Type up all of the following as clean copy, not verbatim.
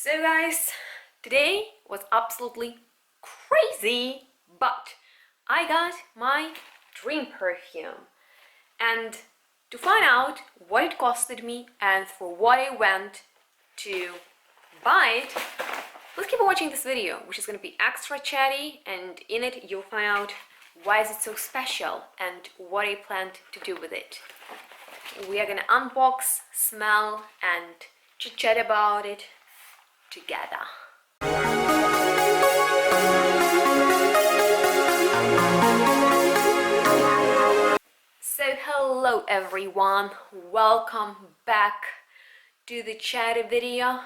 So guys, today was absolutely crazy, but I got my dream perfume, and to find out what it costed me and for what I went to buy it, let's keep watching this video, which is going to be extra chatty, and in it you'll find out why is it so special and what I planned to do with it. We are going to unbox, smell and chit-chat about it together. So hello everyone, welcome back to the chatty video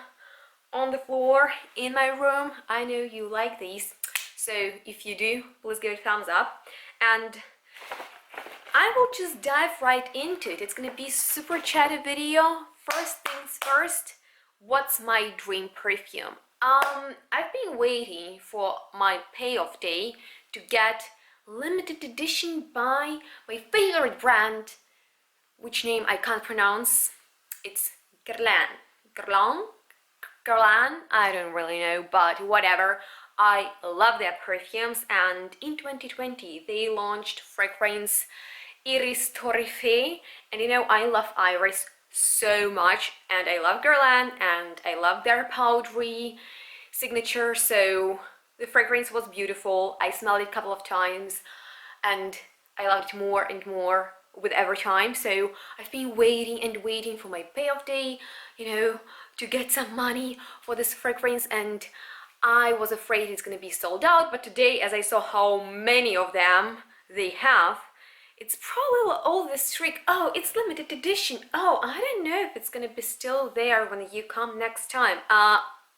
on the floor in my room. I know you like these, so if you do, please give it a thumbs up, and I will just dive right into it. It's gonna be super chatty video. First things first, what's my dream perfume? I've been waiting for my payoff day to get limited edition by my favorite brand, which name I can't pronounce. It's Guerlain, I don't really know, but whatever. I love their perfumes, and in 2020 they launched fragrance Iris Torréfie, and you know I love Iris so much, and I love Guerlain, and I love their powdery signature, so the fragrance was beautiful. I smelled it a couple of times and I loved it more and more with every time, so I've been waiting and waiting for my payoff day, you know, to get some money for this fragrance, and I was afraid it's gonna be sold out, but today as I saw how many of them they have, it's probably all this trick. Oh, it's limited edition. Oh, I don't know if it's gonna be still there when you come next time.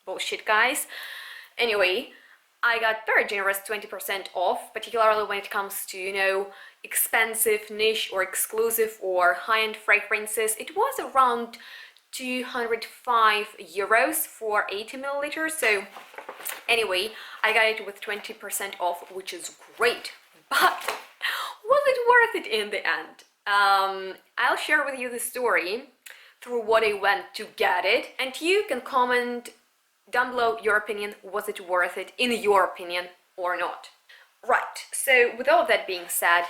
Bullshit, guys. Anyway, I got very generous 20% off, particularly when it comes to, you know, expensive, niche or exclusive or high-end fragrances. It was around 205 euros for 80 milliliters. So anyway, I got it with 20% off, which is great. But was it worth it in the end? I'll share with you the story through what I went to get it, and you can comment down below your opinion. Was it worth it in your opinion or not? Right, so with all that being said,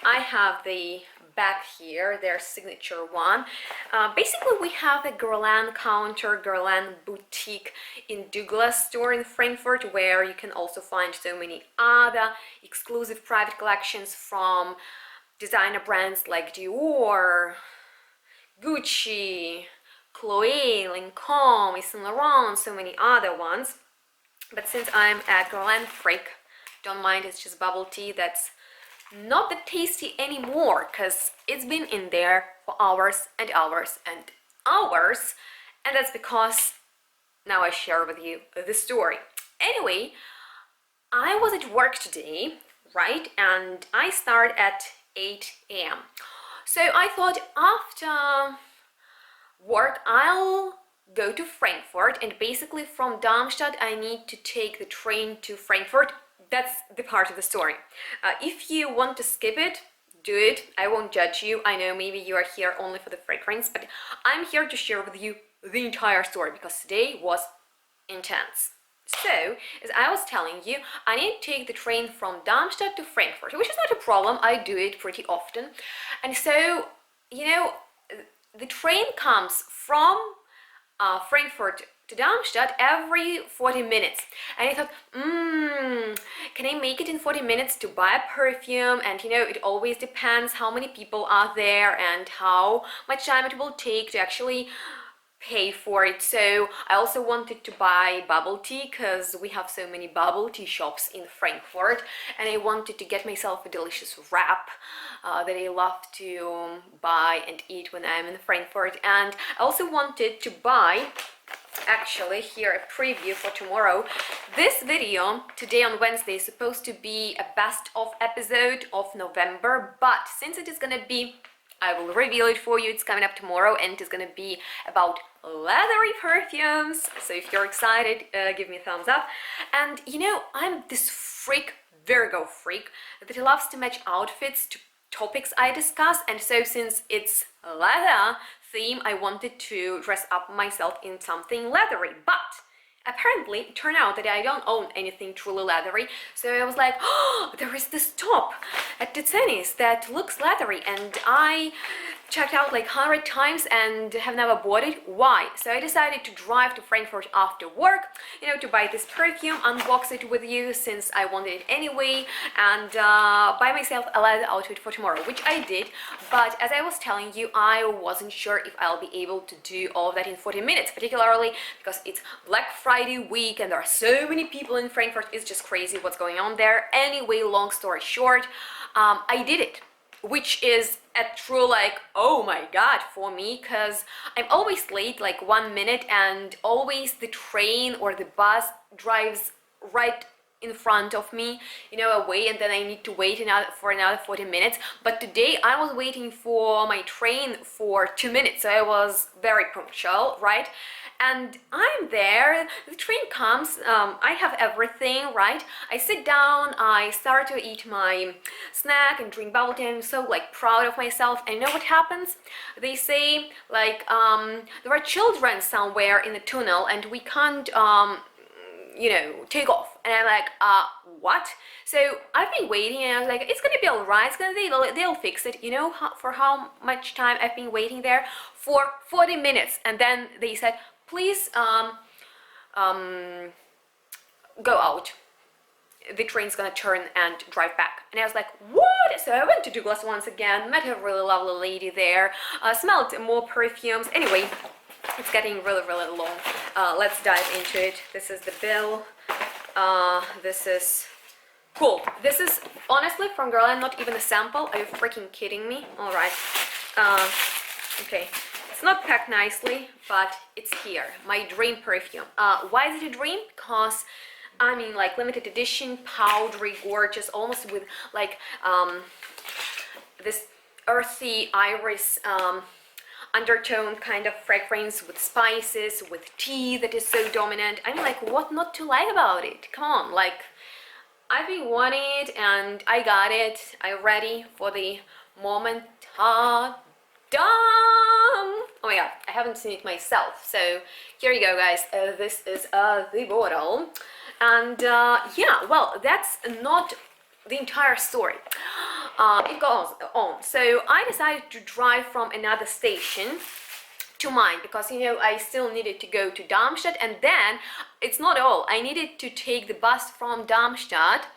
I have the bag here, their signature one. Basically we have a Guerlain counter, Guerlain boutique in Douglas store in Frankfurt, where you can also find so many other exclusive private collections from designer brands like Dior, Gucci, Chloe, Lancome, Yves Saint Laurent, so many other ones. But since I'm a Guerlain freak, don't mind, it's just bubble tea that's not that tasty anymore, because it's been in there for hours and hours and hours, and that's because now I share with you the story. Anyway, I was at work today, right, and I start at 8 a.m. so I thought after work I'll go to Frankfurt, and basically from Darmstadt I need to take the train to Frankfurt. That's the part of the story. If you want to skip it, do it. I won't judge you. I know maybe you are here only for the fragrance, but I'm here to share with you the entire story because today was intense. So, as I was telling you, I need to take the train from Darmstadt to Frankfurt, which is not a problem. I do it pretty often. And so, you know, the train comes from Frankfurt to Darmstadt every 40 minutes, and I thought, can I make it in 40 minutes to buy a perfume? And you know, it always depends how many people are there and how much time it will take to actually pay for it. So I also wanted to buy bubble tea because we have so many bubble tea shops in Frankfurt, and I wanted to get myself a delicious wrap that I love to buy and eat when I'm in Frankfurt. And I also wanted to buy, actually here a preview for tomorrow. This video today on Wednesday is supposed to be a best of episode of November, but since it is gonna be, I will reveal it for you, it's coming up tomorrow, and it's gonna be about leathery perfumes. So if you're excited, give me a thumbs up. And you know, I'm this freak, Virgo freak, that loves to match outfits to topics I discuss, and so since it's leather theme, I wanted to dress up myself in something leathery. But Apparently, it turned out that I don't own anything truly leathery, so I was like, oh, there is this top at Titani's that looks leathery, and I checked out like 100 times and have never bought it. Why? So I decided to drive to Frankfurt after work, you know, to buy this perfume, unbox it with you since I wanted it anyway, and buy myself a leather outfit for tomorrow, which I did. But as I was telling you, I wasn't sure if I'll be able to do all of that in 40 minutes, particularly because it's Black Friday week and there are so many people in Frankfurt. It's just crazy what's going on there. Anyway, long story short, I did it, which is a true like, oh my god for me, because I'm always late like 1 minute, and always the train or the bus drives right in front of me, you know, away, and then I need to wait for another 40 minutes. But today I was waiting for my train for 2 minutes, so I was very punctual, right? And I'm there, the train comes, I have everything, right? I sit down, I start to eat my snack and drink bubble tea. I'm so like proud of myself. And you know what happens? They say like there are children somewhere in the tunnel and we can't you know, take off. And I'm like, what? So I've been waiting, and I was like, it's gonna be all right, it's gonna, they'll fix it. You know for how much time I've been waiting there? For 40 minutes. And then they said, please go out, the train's gonna turn and drive back. And I was like, what? So I went to Douglas once again, met a really lovely lady there, smelled more perfumes. Anyway, it's getting really long. Let's dive into it. This is the bill. This is cool. This is honestly from Guerlain, not even a sample. Are you freaking kidding me? All right. Okay. It's not packed nicely, but it's here. My dream perfume. Why is it a dream? Because I mean, like limited edition, powdery, gorgeous, almost with like this earthy iris undertone kind of fragrance with spices, with tea that is so dominant. I mean, like, what not to like about it? Come on, like, I've been wanting it and I got it. I'm ready for the moment. Ta-dam! Oh my god, I haven't seen it myself. So here you go, guys. This is the bottle. And yeah, well, that's not the entire story. It goes on. So I decided to drive from another station to mine because, you know, I still needed to go to Darmstadt, and then it's not all. I needed to take the bus from Darmstadt.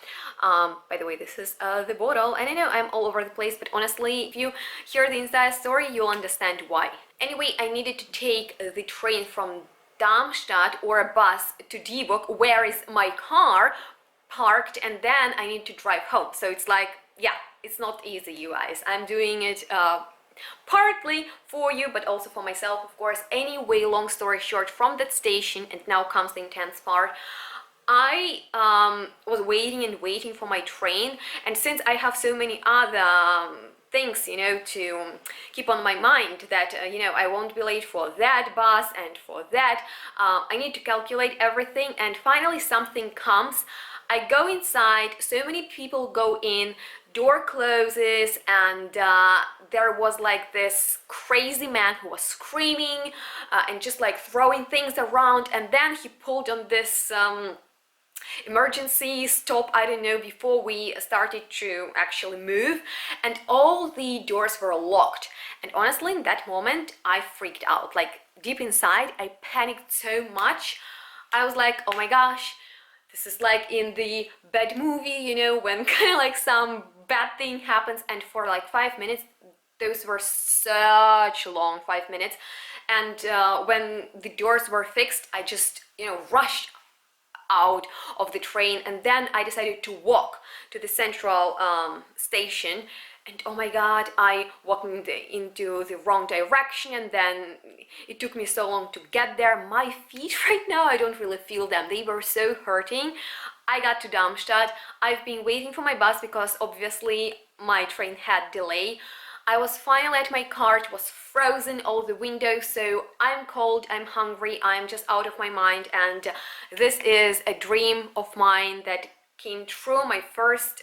By the way, this is the bottle, and I know I'm all over the place, but honestly, if you hear the entire story, you'll understand why. Anyway, I needed to take the train from Darmstadt or a bus to Dieburg, where is my car parked, and then I need to drive home. So it's like, yeah, it's not easy, you guys. I'm doing it partly for you, but also for myself, of course. Anyway, long story short, from that station, and now comes the intense part, I was waiting and waiting for my train, and since I have so many other things, you know, to keep on my mind, that you know, I won't be late for that bus and for that, I need to calculate everything, and finally something comes. I go inside, so many people go in, door closes, and there was like this crazy man who was screaming and just like throwing things around, and then he pulled on this emergency stop, I don't know, before we started to actually move, and all the doors were locked. And honestly, in that moment, I freaked out. Like, deep inside, I panicked so much. I was like, oh my gosh, this is like in the bad movie, you know, when kind of like some bad thing happens. And for like 5 minutes, those were such long 5 minutes. And when the doors were fixed, I just, you know, rushed out of the train, and then I decided to walk to the central station. And oh my god, I walked into the wrong direction, and then it took me so long to get there. My feet right now, I don't really feel them. They were so hurting. I got to Darmstadt. I've been waiting for my bus because obviously my train had delay. I was finally at my car. It was frozen, all the windows, so I'm cold, I'm hungry, I'm just out of my mind, and this is a dream of mine that came true. My first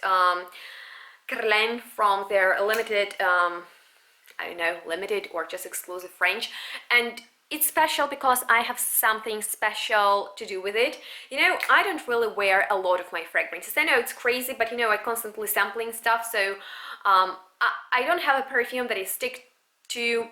Guerlain from their limited, I don't know, limited or just exclusive range, and it's special because I have something special to do with it. You know, I don't really wear a lot of my fragrances. I know it's crazy, but you know, I constantly sampling stuff, so I don't have a perfume that I stick to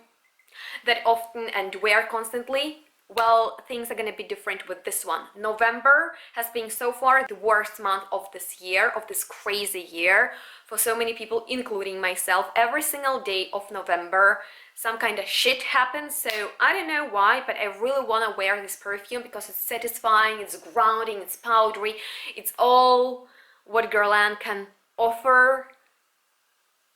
that often and wear constantly. Well, things are gonna be different with this one. November has been so far the worst month of this year, of this crazy year, for so many people, including myself. Every single day of November, some kind of shit happens, so I don't know why, but I really want to wear this perfume because it's satisfying, it's grounding, it's powdery, it's all what Guerlain can offer.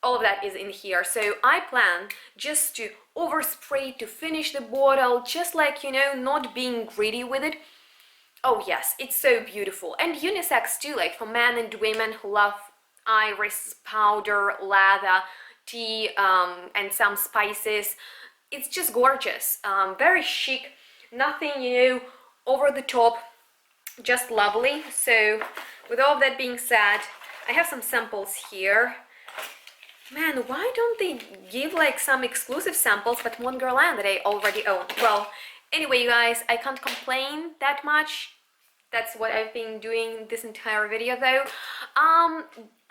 All of that is in here. So I plan just to overspray to finish the bottle, just like, you know, not being greedy with it. Oh yes, it's so beautiful, and unisex too, like for men and women who love iris, powder, lather, tea, and some spices. It's just gorgeous, very chic, nothing, you know, over the top, just lovely. So with all of that being said, I have some samples here. Man, why don't they give like some exclusive samples but one Guerlain that I already own? Well, anyway, you guys, I can't complain that much. That's what I've been doing this entire video though.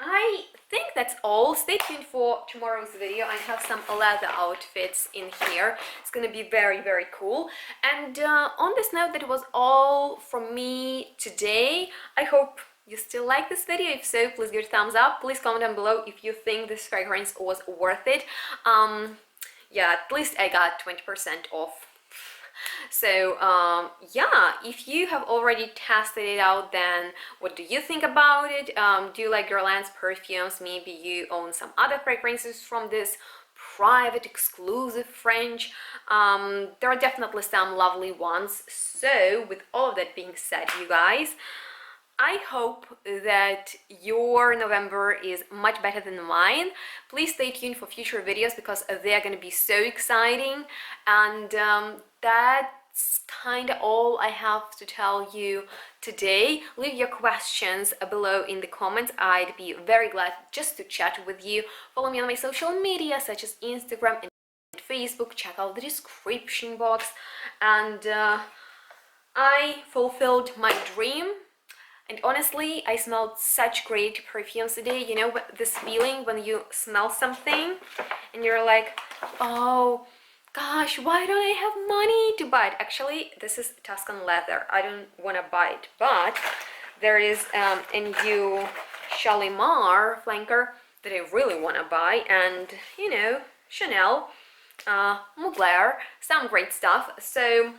I think that's all. Stay tuned for tomorrow's video. I have some leather outfits in here. It's gonna be very, very cool. And on this note, that was all from me today. I hope you still like this video. If so, please give it a thumbs up. Please comment down below if you think this fragrance was worth it. Yeah, at least I got 20% off. So yeah, if you have already tested it out, then what do you think about it? Do you like Guerlain's perfumes? Maybe you own some other fragrances from this private exclusive French. There are definitely some lovely ones. So with all of that being said, you guys, I hope that your November is much better than mine. Please stay tuned for future videos because they're going to be so exciting. And that's kind of all I have to tell you today. Leave your questions below in the comments. I'd be very glad just to chat with you. Follow me on my social media such as Instagram and Facebook. Check out the description box. And I fulfilled my dream. And honestly, I smelled such great perfumes today. You know, this feeling when you smell something and you're like, oh gosh, why don't I have money to buy it? Actually, this is Tuscan leather. I don't want to buy it, but there is a new Shalimar flanker that I really want to buy. And, you know, Chanel, Mugler, some great stuff. So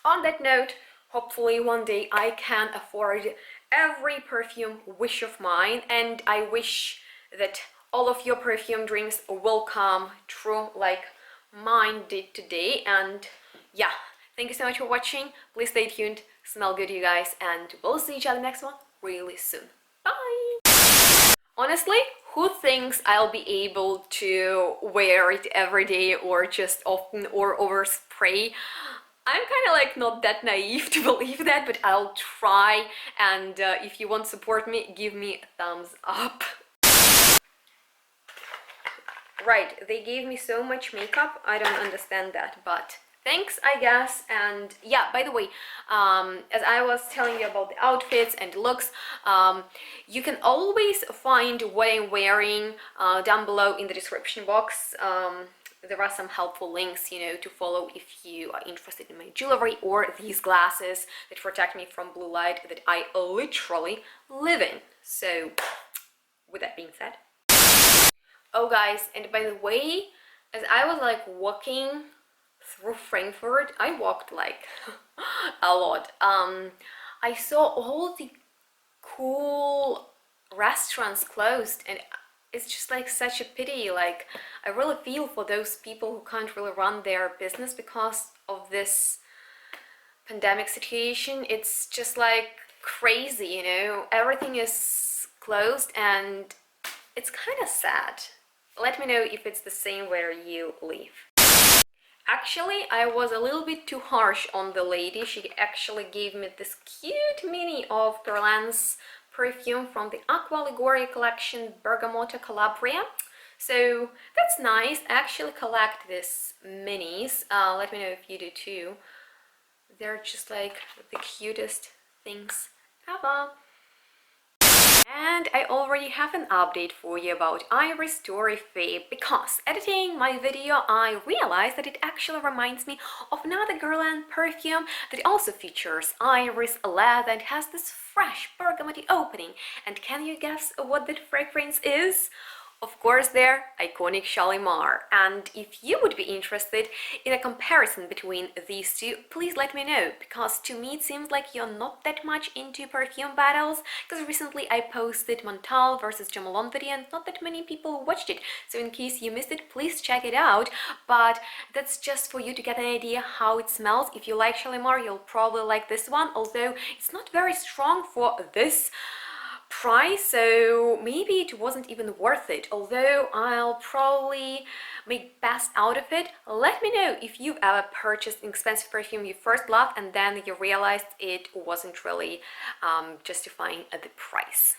on that note, hopefully one day I can afford every perfume wish of mine, and I wish that all of your perfume dreams will come true like mine did today. And yeah, thank you so much for watching. Please stay tuned, smell good, you guys, and we'll see each other next one really soon. Bye! Honestly, who thinks I'll be able to wear it every day or just often or overspray? I'm kind of like not that naive to believe that, but I'll try. And if you want to support me, give me a thumbs up. Right, they gave me so much makeup, I don't understand that, but thanks, I guess. And yeah, by the way, as I was telling you about the outfits and looks, you can always find what I'm wearing down below in the description box. There are some helpful links, you know, to follow if you are interested in my jewelry or these glasses that protect me from blue light that I literally live in. So with that being said, oh guys, and by the way, as I was like walking through Frankfurt, I walked like a lot. I saw all the cool restaurants closed, and it's just like such a pity. Like, I really feel for those people who can't really run their business because of this pandemic situation. It's just like crazy, you know, everything is closed and it's kind of sad. Let me know if it's the same where you live. Actually, I was a little bit too harsh on the lady. She actually gave me this cute mini of Guerlain's perfume from the Aqua Liguori collection, Bergamota Calabria. So that's nice. I actually collect these minis. Let me know if you do too. They're just like the cutest things ever. And I already have an update for you about Iris Torréfie, because editing my video I realized that it actually reminds me of another Guerlain perfume that also features Iris leather and has this fresh bergamoty opening. And can you guess what that fragrance is? Of course, their iconic Shalimar. And if you would be interested in a comparison between these two, please let me know, because to me it seems like you're not that much into perfume battles, because recently I posted Montal versus Jamelon video and not that many people watched it. So in case you missed it, please check it out. But that's just for you to get an idea how it smells. If you like Shalimar, you'll probably like this one, although it's not very strong for this price, so maybe it wasn't even worth it, although I'll probably make best out of it. Let me know if you've ever purchased an expensive perfume you first loved and then you realized it wasn't really justifying the price.